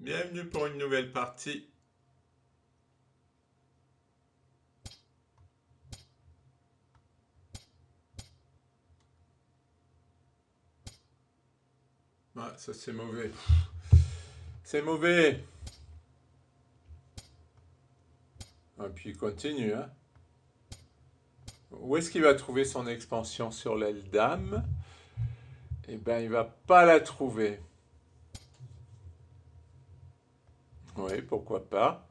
Bienvenue pour une nouvelle partie. Ah, ça c'est mauvais. C'est mauvais. Et puis il continue, hein. Où est-ce qu'il va trouver son expansion sur l'aile dame? Eh ben, il va pas la trouver. Oui, pourquoi pas.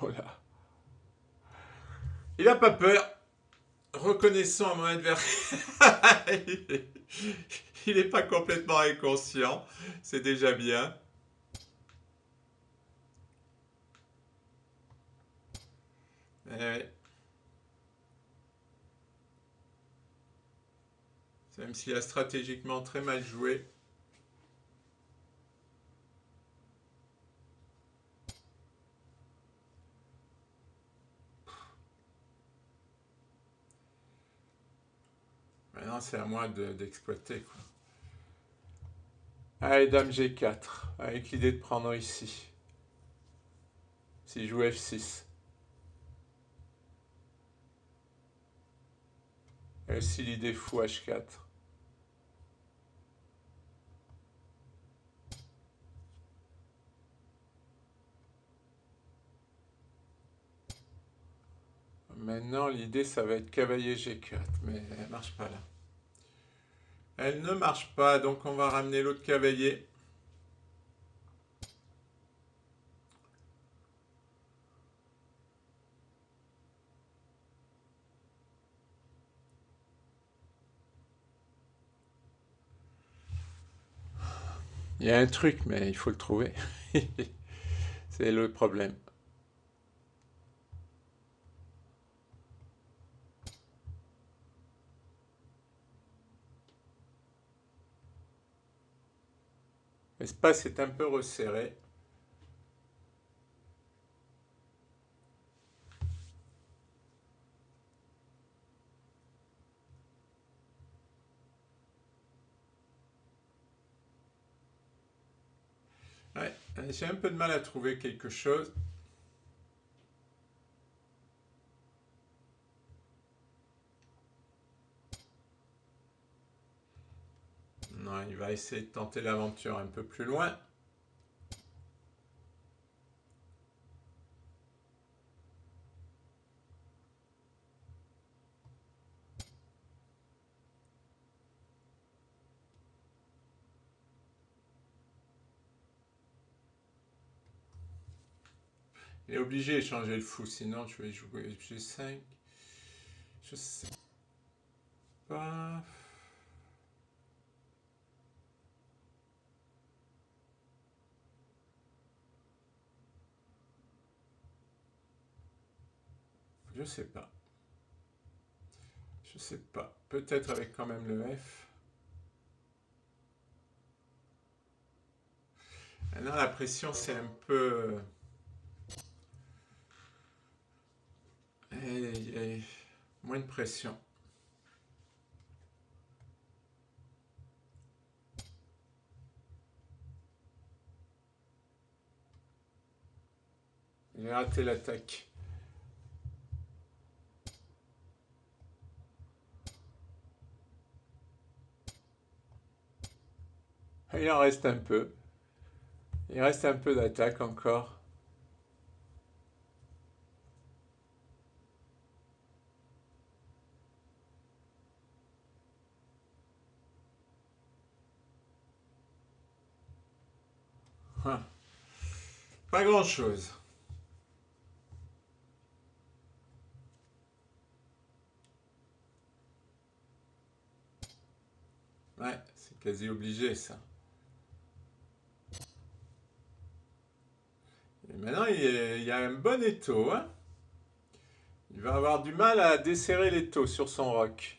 Oh là. Il a pas peur. Reconnaissant à mon adversaire. Il n'est pas complètement inconscient. C'est déjà bien. Même s'il a stratégiquement très mal joué. Maintenant, c'est à moi d'exploiter, quoi. Allez, dame G4, avec l'idée de prendre ici. S'il joue F6. Et aussi l'idée fou H4. Maintenant, l'idée, ça va être cavalier G4, mais elle ne marche pas là. Elle ne marche pas, donc on va ramener l'autre cavalier. Il y a un truc, mais il faut le trouver. C'est le problème. L'espace est un peu resserré. Ouais, j'ai un peu de mal à trouver quelque chose. Non, il va essayer de tenter l'aventure un peu plus loin. Il est obligé d'échanger le fou, sinon je vais jouer G5. Je sais pas. Je sais pas. Je sais pas. Peut-être avec quand même le F. Maintenant, la pression, c'est un peu. Moins de pression. J'ai raté l'attaque. Il en reste un peu. Il reste un peu d'attaque encore. Ah, pas grand-chose. Ouais, c'est quasi obligé ça. Et maintenant, il y a un bon étau, hein. Il va avoir du mal à desserrer l'étau sur son roc.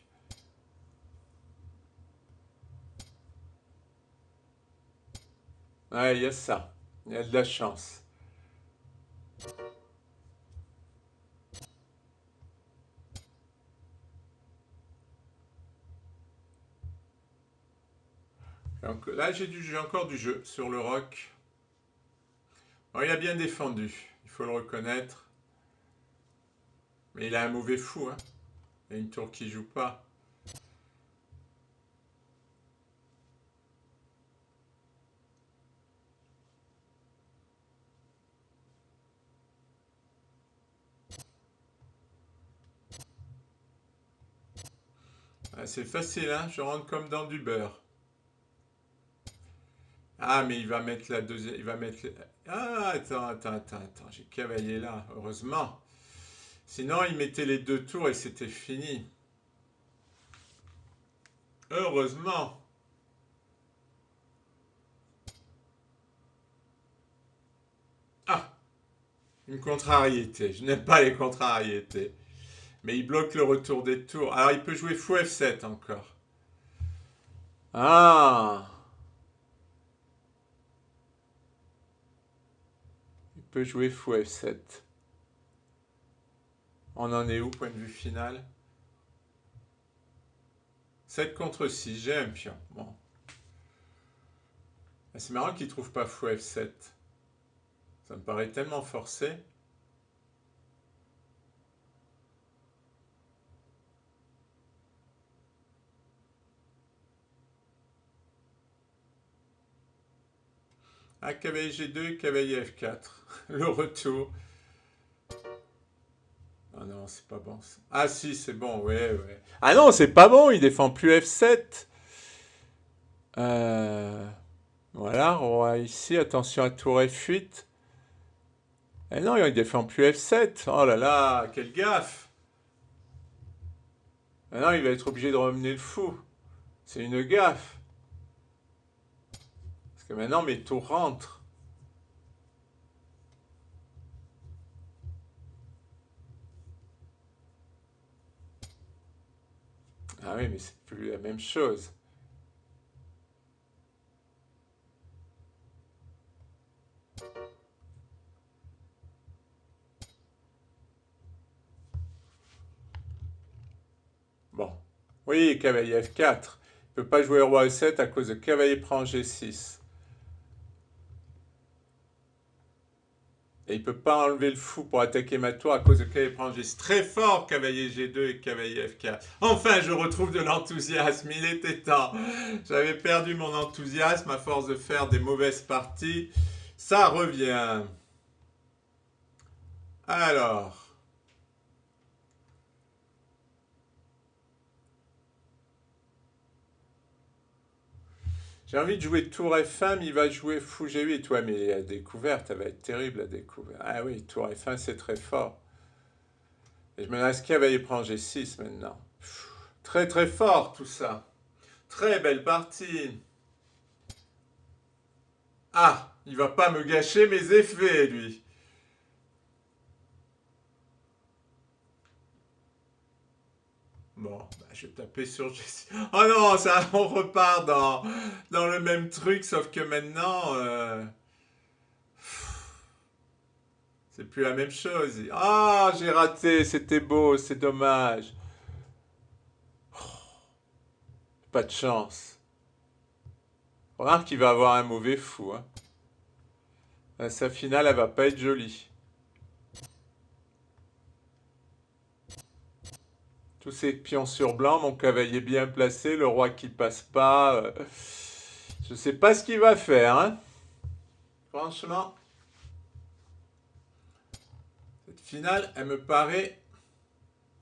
Ouais, il y a ça. Il y a de la chance. Donc, là, j'ai encore du jeu sur le roc. Bon, il a bien défendu, il faut le reconnaître. Mais il a un mauvais fou, hein. Il y a une tour qui joue pas. Ah, c'est facile, hein. Je rentre comme dans du beurre. Ah, mais il va mettre la deuxième. Il va mettre. Ah, attends. J'ai cavalier là, heureusement. Sinon, il mettait les deux tours et c'était fini. Heureusement. Ah, une contrariété. Je n'aime pas les contrariétés. Mais il bloque le retour des tours. Alors, il peut jouer fou F7 encore. Ah, il peut jouer fou F7. On en est où, point de vue final? 7 contre 6, j'ai un pion. Bon. Ah, c'est marrant qu'il ne trouve pas fou F7. Ça me paraît tellement forcé. Ah, cavalier G2 et cavalier F4. Le retour. Ah non, c'est pas bon. Ah si, c'est bon, ouais. Ah non, c'est pas bon, il défend plus F7. Euh, Voilà, roi ici, attention à tour F8. Eh non, il défend plus F7. Oh là là, quelle gaffe. Ah non, il va être obligé de remener le fou. C'est une gaffe. Parce que maintenant, mes tours rentrent. Ah oui, mais c'est plus la même chose. Bon. Oui, cavalier F4. Il ne peut pas jouer roi E7 à cause de cavalier prend G6. Et il ne peut pas enlever le fou pour attaquer ma tour à cause de cavalier prend G6. Très fort, cavalier G2 et cavalier F4. Enfin, je retrouve de l'enthousiasme. Il était temps. J'avais perdu mon enthousiasme à force de faire des mauvaises parties. Ça revient. Alors. J'ai envie de jouer tour F1, mais il va jouer fou G8. Ouais, mais la découverte, elle va être terrible, la découverte. Ah oui, tour F1, c'est très fort. Et je menace cavalier prend G6 maintenant. Très très fort tout ça. Très belle partie. Ah, il va pas me gâcher mes effets, lui. Bon, bah, je vais taper sur G6. Oh non, ça, on repart dans le même truc, sauf que maintenant, c'est plus la même chose. Ah, j'ai raté, c'était beau, c'est dommage. Pas de chance. Remarque qu'il va avoir un mauvais fou, hein. Sa finale, elle va pas être jolie. Tous ces pions sur blanc, mon cavalier bien placé, le roi qui passe pas. Je sais pas ce qu'il va faire, hein. Franchement, cette finale, elle me paraît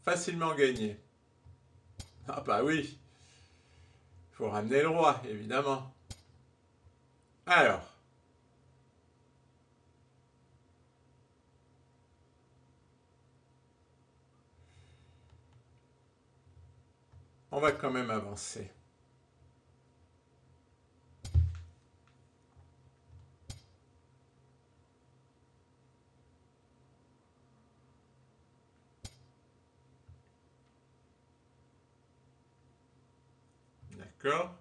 facilement gagnée. Ah bah oui, il faut ramener le roi, évidemment. Alors, on va quand même avancer. D'accord?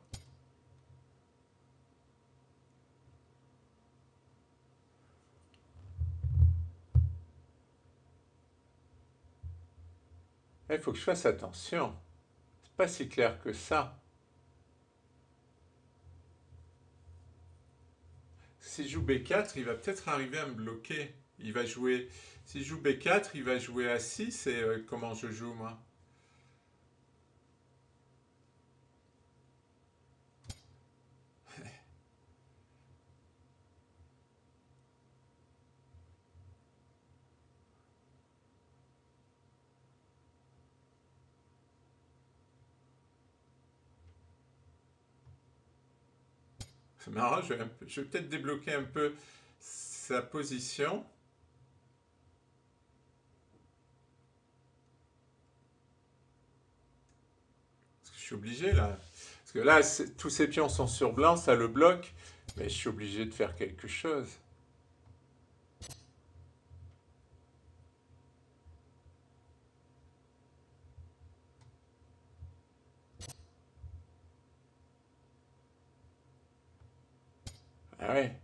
Il faut que je fasse attention. C'est pas si clair que ça. s'il joue B4, il va peut-être arriver à me bloquer. Il va jouer... S'il joue B4, il va jouer A6 et comment je joue, moi? C'est marrant, je vais peut-être débloquer un peu sa position. Parce que je suis obligé là. Parce que là, tous ces pions sont sur blanc, ça le bloque. Mais je suis obligé de faire quelque chose. Ah ouais.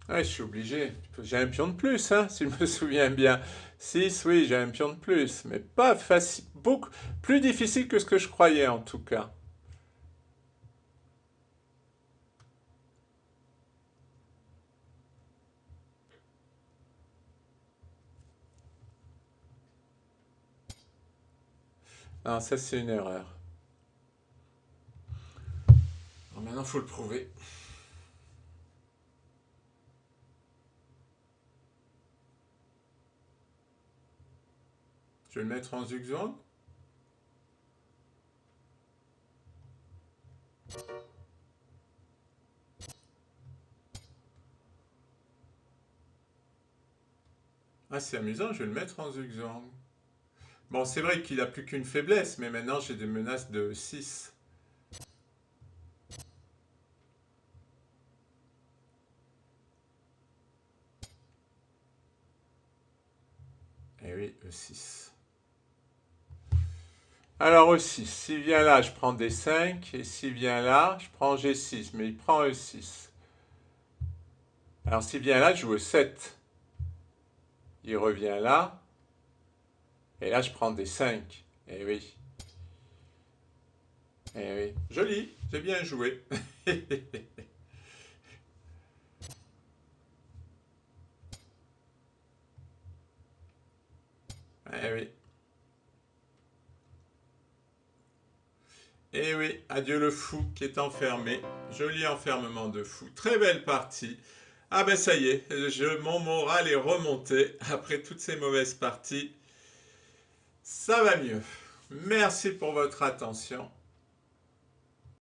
Ouais, je suis obligé. J'ai un pion de plus, hein, si je me souviens bien. 6, oui, j'ai un pion de plus. Mais pas facile. Beaucoup plus difficile que ce que je croyais, en tout cas. Non, ça, c'est une erreur. Bon, maintenant, il faut le prouver. Je vais le mettre en zigzag. Ah, c'est amusant, je vais le mettre en zigzag. Bon, c'est vrai qu'il n'a plus qu'une faiblesse, mais maintenant j'ai des menaces de 6. Eh oui, E6. Alors E6, s'il vient là, je prends D5, et s'il vient là, je prends G6, mais il prend E6. Alors s'il vient là, je joue E7. Il revient là, et là je prends D5. Eh oui. Eh oui. Joli, j'ai bien joué. Eh oui. Eh oui, adieu le fou qui est enfermé. Joli enfermement de fou. Très belle partie. Ah ben ça y est, mon moral est remonté après toutes ces mauvaises parties. Ça va mieux. Merci pour votre attention.